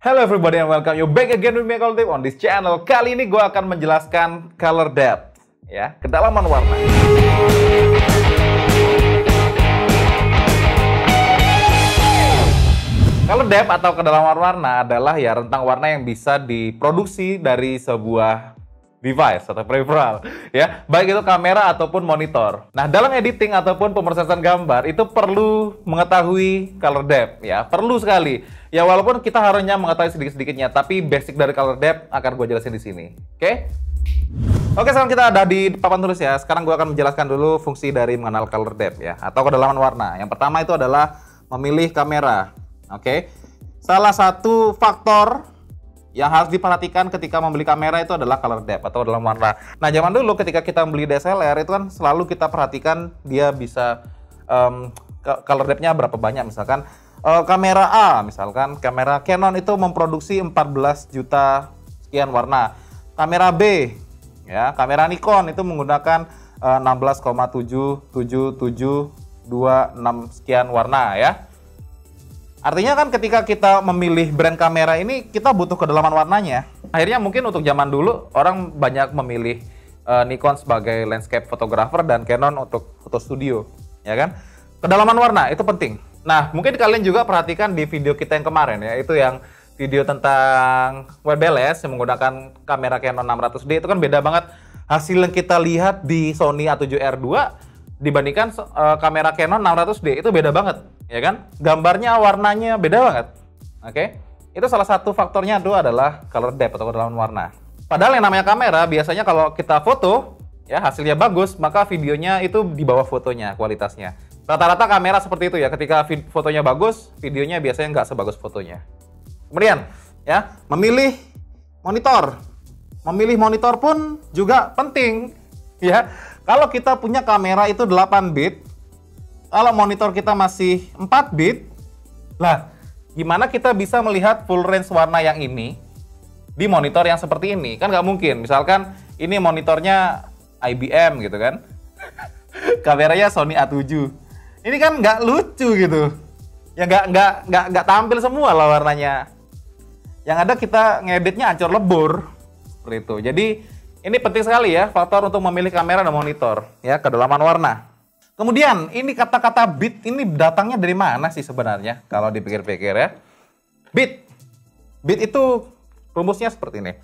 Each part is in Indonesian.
Hello everybody and welcome you back again with me Tip on this channel. Kali ini gue akan menjelaskan color depth, ya, kedalaman warna. Color depth atau kedalaman warna adalah ya rentang warna yang bisa diproduksi dari sebuah device atau peripheral, ya, baik itu kamera ataupun monitor. Nah, dalam editing ataupun pemrosesan gambar itu perlu mengetahui color depth, ya, perlu sekali. Ya, walaupun kita harusnya mengetahui sedikit-sedikitnya, tapi basic dari color depth akan gue jelasin di sini. Oke? Oke, sekarang kita ada di papan tulis ya. Sekarang gue akan menjelaskan dulu fungsi dari mengenal color depth ya, atau kedalaman warna. Yang pertama itu adalah memilih kamera. Oke? Salah satu faktor yang harus diperhatikan ketika membeli kamera itu adalah color depth atau dalam warna. Nah, zaman dulu ketika kita membeli DSLR itu kan selalu kita perhatikan dia bisa color depth-nya berapa banyak. Misalkan kamera A, misalkan kamera Canon itu memproduksi 14 juta sekian warna. Kamera B, ya, kamera Nikon itu menggunakan 16,7726 sekian warna ya. Artinya kan ketika kita memilih brand kamera ini, kita butuh kedalaman warnanya. Akhirnya mungkin untuk zaman dulu, orang banyak memilih Nikon sebagai landscape photographer dan Canon untuk foto studio, ya kan? Kedalaman warna itu penting. Nah, mungkin kalian juga perhatikan di video kita yang kemarin ya, itu yang video tentang wireless yang menggunakan kamera Canon 600D, itu kan beda banget hasil yang kita lihat di Sony A7R II dibandingkan kamera Canon 600D, itu beda banget. Ya kan, gambarnya, warnanya beda banget. Oke, itu salah satu faktornya itu adalah color depth atau kedalaman warna. Padahal yang namanya kamera biasanya kalau kita foto ya hasilnya bagus, maka videonya itu di bawah fotonya kualitasnya. Rata-rata kamera seperti itu ya, ketika fotonya bagus, videonya biasanya nggak sebagus fotonya. Kemudian ya, memilih monitor. Memilih monitor pun juga penting ya. Kalau kita punya kamera itu 8 bit, kalau monitor kita masih 4 bit, lah gimana kita bisa melihat full range warna yang ini di monitor yang seperti ini? Kan nggak mungkin. Misalkan ini monitornya IBM gitu kan, kameranya Sony A7. Ini kan nggak lucu gitu. Ya nggak tampil semua lah warnanya. Yang ada kita ngeditnya ancur lebur seperti itu. Jadi ini penting sekali ya faktor untuk memilih kamera dan monitor ya, kedalaman warna. Kemudian, ini kata-kata bit ini datangnya dari mana sih sebenarnya? Kalau dipikir-pikir ya. Bit. Bit itu rumusnya seperti ini.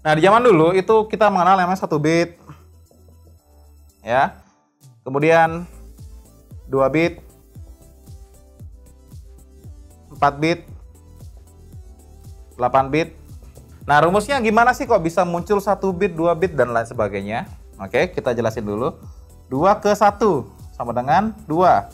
Nah, di zaman dulu itu kita mengenal namanya 1 bit. Ya. Kemudian 2 bit. 4 bit. 8 bit. Nah, rumusnya gimana sih kok bisa muncul 1 bit, 2 bit, dan lain sebagainya? Oke, kita jelasin dulu. 2 ke 1. Sama dengan 2.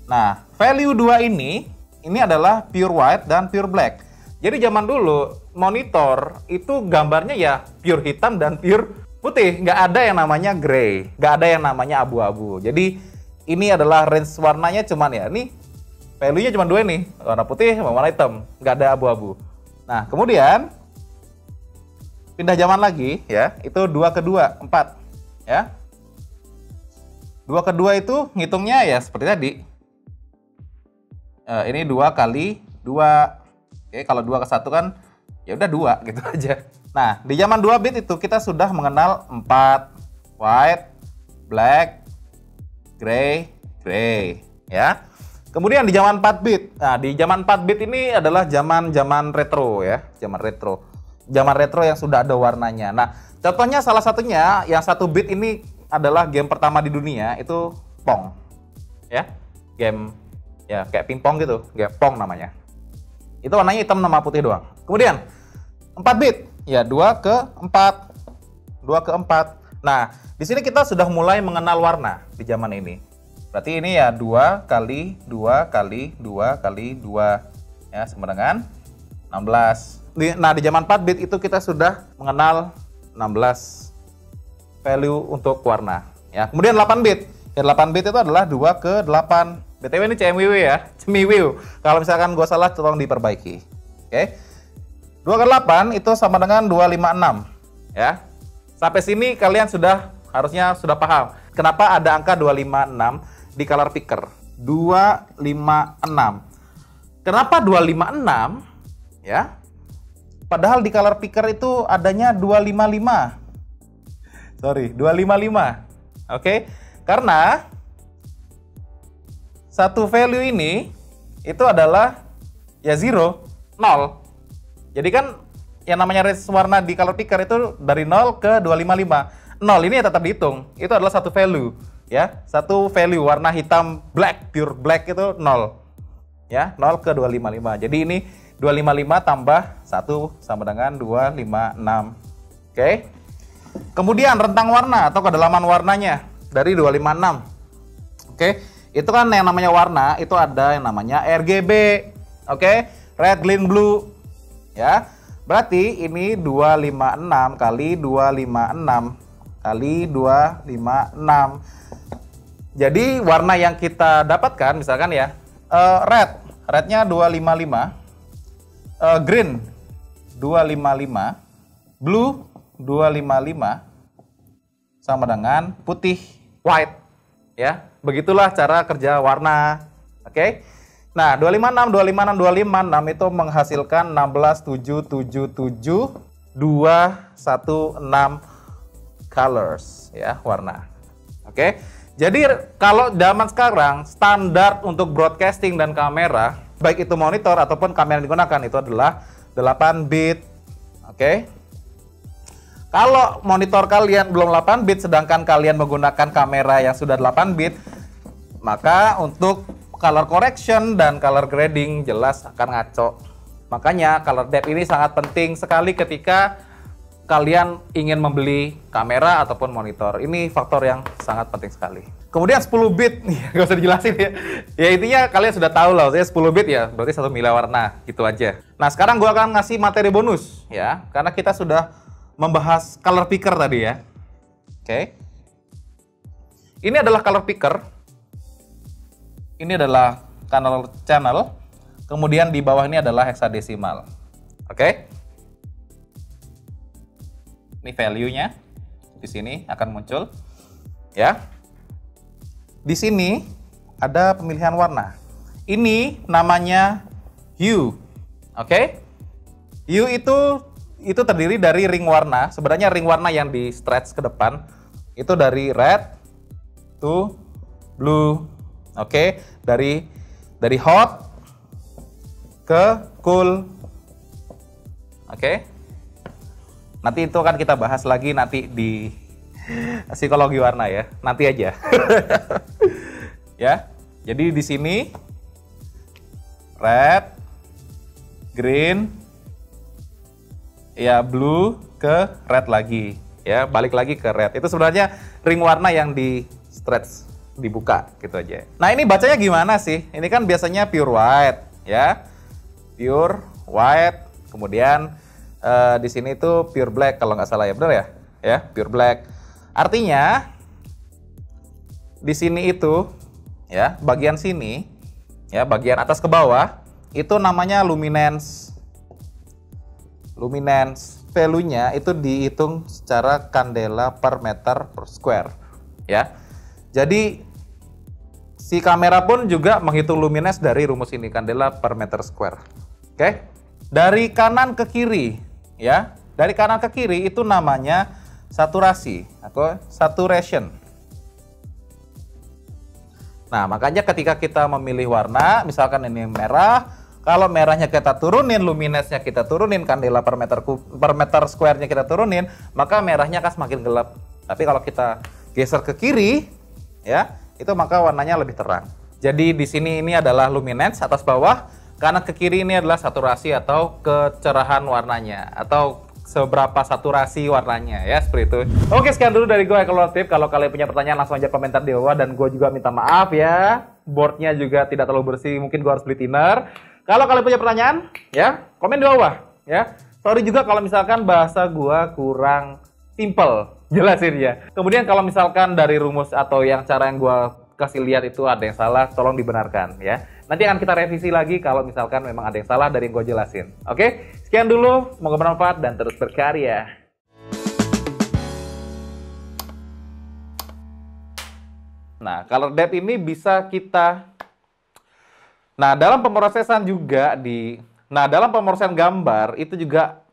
Nah, value 2 ini adalah pure white dan pure black. Jadi zaman dulu monitor itu gambarnya ya pure hitam dan pure putih. Nggak ada yang namanya gray, nggak ada yang namanya abu-abu. Jadi ini adalah range warnanya cuman ya, ini value-nya cuma 2 nih, warna putih sama warna hitam, nggak ada abu-abu. Nah, kemudian pindah zaman lagi ya, itu 2 ke 2, 4 ya. 2 ke 2 itu ngitungnya ya seperti tadi. Ini 2 kali 2. Oke, kalau 2 ke 1 kan ya udah 2 gitu aja. Nah, di zaman 2 bit itu kita sudah mengenal 4 white, black, gray, gray ya. Kemudian di zaman 4 bit. Nah, di zaman 4 bit ini adalah zaman retro ya, zaman retro. Zaman retro yang sudah ada warnanya. Nah, contohnya salah satunya yang 1 bit ini adalah game pertama di dunia, itu Pong ya, game ya kayak pingpong gitu, game Pong namanya. Itu warnanya hitam sama putih doang. Kemudian 4 bit ya, 2 ke 4. Nah, di sini kita sudah mulai mengenal warna di zaman ini. Berarti ini ya 2 kali 2 kali 2 kali 2 ya, sama dengan 16. Nah, di zaman 4 bit itu kita sudah mengenal 16 value untuk warna ya. Kemudian 8 bit. Ya, 8 bit itu adalah 2 ke 8. BTW ini CMWW ya, cemiwiw. Kalau misalkan gua salah tolong diperbaiki. Oke. 2 ke 8 itu sama dengan 256 ya. Sampai sini kalian harusnya sudah paham kenapa ada angka 256 di color picker. 256. Kenapa 256 ya? Padahal di color picker itu adanya 255. Sorry, 255. Oke, karena satu value ini itu adalah ya 0, 0. Jadi kan yang namanya range warna di color picker itu dari 0 ke 255. 0 ini ya tetap dihitung. Itu adalah satu value, ya. Satu value warna hitam black, pure black itu 0. Ya, 0 ke 255. Jadi ini 255 tambah 1 sama dengan 256. Oke. Kemudian rentang warna atau kedalaman warnanya dari 256. Oke. Itu kan yang namanya warna itu ada yang namanya RGB. Oke. Red, green, blue. Ya. Berarti ini 256 kali 256 kali 256. Jadi warna yang kita dapatkan misalkan ya, rednya 255, green 255, blue 255 sama dengan putih, white, ya. Begitulah cara kerja warna. Oke. Nah, 256 256 256 itu menghasilkan 16777 216 colors, ya, warna. Oke. Jadi kalau zaman sekarang standar untuk broadcasting dan kamera, baik itu monitor ataupun kamera yang digunakan itu adalah 8 bit. Oke. Kalau monitor kalian belum 8 bit sedangkan kalian menggunakan kamera yang sudah 8 bit, maka untuk color correction dan color grading jelas akan ngaco. Makanya color depth ini sangat penting sekali ketika kalian ingin membeli kamera ataupun monitor. Ini faktor yang sangat penting sekali. Kemudian 10 bit, nggak usah dijelasin ya. Ya intinya kalian sudah tahu lah, saya 10 bit ya, berarti 1 miliar warna, gitu aja. Nah sekarang gua akan ngasih materi bonus ya, karena kita sudah membahas color picker tadi ya. Oke. Ini adalah color picker. Ini adalah channel. Kemudian di bawah ini adalah hexadesimal. Oke. Ini value-nya di sini akan muncul, ya. Di sini ada pemilihan warna. Ini namanya hue, oke? Hue itu terdiri dari ring warna. Sebenarnya ring warna yang di stretch ke depan itu dari red to blue, oke? Dari hot ke cool, oke? Nanti itu akan kita bahas lagi nanti di psikologi warna ya. Nanti aja. Ya. Jadi di sini red, green, ya blue ke red lagi. Ya, balik lagi ke red. Itu sebenarnya ring warna yang di stretch, dibuka gitu aja. Nah, ini bacanya gimana sih? Ini kan biasanya pure white, ya. Pure white. Kemudian di sini itu pure black kalau nggak salah ya, benar ya? Ya, pure black. Artinya di sini itu ya, bagian sini ya, bagian atas ke bawah itu namanya luminance. Luminance value-nya itu dihitung secara candela per meter per square ya. Jadi si kamera pun juga menghitung luminance dari rumus ini, candela per meter square. Oke? Dari kanan ke kiri ya, dari kanan ke kiri itu namanya saturasi atau saturation. Nah, makanya ketika kita memilih warna, misalkan ini merah, kalau merahnya kita turunin, luminance-nya kita turunin, candela per meter square-nya kita turunin, maka merahnya akan semakin gelap. Tapi kalau kita geser ke kiri, ya, itu maka warnanya lebih terang. Jadi di sini ini adalah luminance atas bawah, kanan ke kiri ini adalah saturasi atau kecerahan warnanya atau seberapa saturasi warnanya ya, seperti itu. Oke, sekian dulu dari gue Ekolotip. Kalau kalian punya pertanyaan langsung aja komentar di bawah, dan gue juga minta maaf ya, boardnya juga tidak terlalu bersih, mungkin gue harus beli thinner. Kalau kalian punya pertanyaan ya, komen di bawah ya. Sorry juga kalau misalkan bahasa gue kurang simple jelasin ya. Kemudian kalau misalkan dari rumus atau yang cara yang gue kasih lihat itu ada yang salah, tolong dibenarkan ya. Nanti akan kita revisi lagi kalau misalkan memang ada yang salah dari yang gue jelasin. Oke, sekian dulu. Semoga bermanfaat dan terus berkarya. Nah, color depth ini bisa kita... Nah, dalam pemrosesan juga dalam pemrosesan gambar itu juga